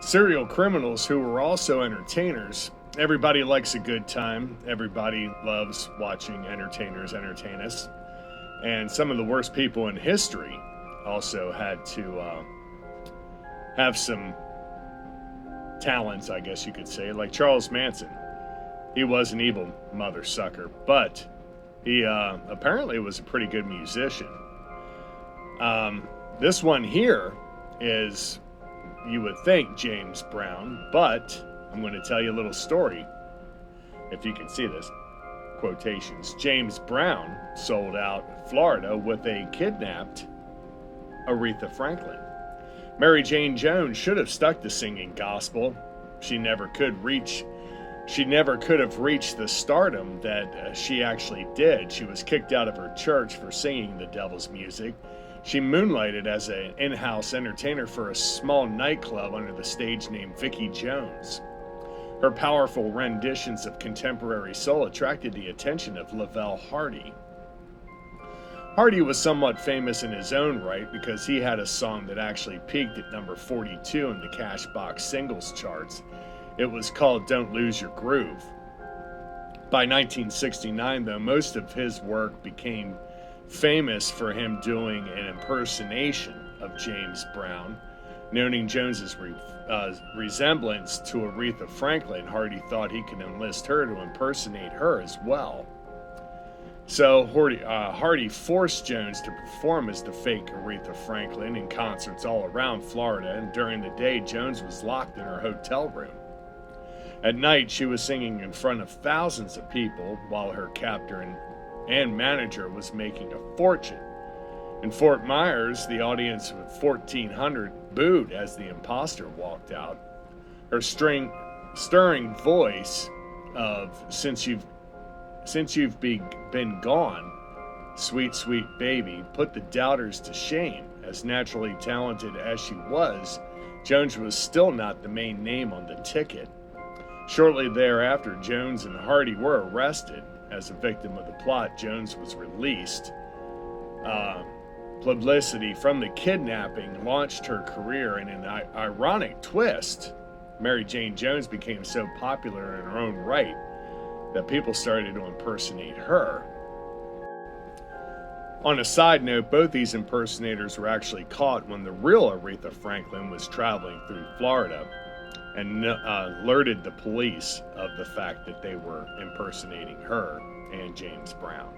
serial criminals who were also entertainers. Everybody likes a good time. Everybody loves watching entertainers entertain us. And some of the worst people in history also had to have some talents, I guess you could say, like Charles Manson. He was an evil mother sucker, but he apparently was a pretty good musician. This one here is, you would think, James Brown, but I'm going to tell you a little story, if you can see this. Quotations. James Brown sold out Florida with a kidnapped Aretha Franklin. Mary Jane Jones should have stuck to singing gospel. She never could have reached the stardom that she actually did. She was kicked out of her church for singing the devil's music. She moonlighted as an in-house entertainer for a small nightclub under the stage name Vicki Jones. Her powerful renditions of contemporary soul attracted the attention of Lavelle Hardy. Hardy was somewhat famous in his own right because he had a song that actually peaked at number 42 in the Cashbox singles charts. It was called Don't Lose Your Groove. By 1969, though, most of his work became famous for him doing an impersonation of James Brown. Noting Jones's resemblance to Aretha Franklin, Hardy thought he could enlist her to impersonate her as well. So Hardy forced Jones to perform as the fake Aretha Franklin in concerts all around Florida, and during the day, Jones was locked in her hotel room. At night, she was singing in front of thousands of people, while her captor and manager was making a fortune. In Fort Myers, the audience of 1,400 booed as the imposter walked out. Her stirring voice of "Since you've been gone, sweet, sweet baby," put the doubters to shame. As naturally talented as she was, Jones was still not the main name on the ticket. Shortly thereafter, Jones and Hardy were arrested. As a victim of the plot, Jones was released. Publicity from the kidnapping launched her career, and in an ironic twist, Mary Jane Jones became so popular in her own right that people started to impersonate her. On a side note, both these impersonators were actually caught when the real Aretha Franklin was traveling through Florida and alerted the police of the fact that they were impersonating her and James Brown.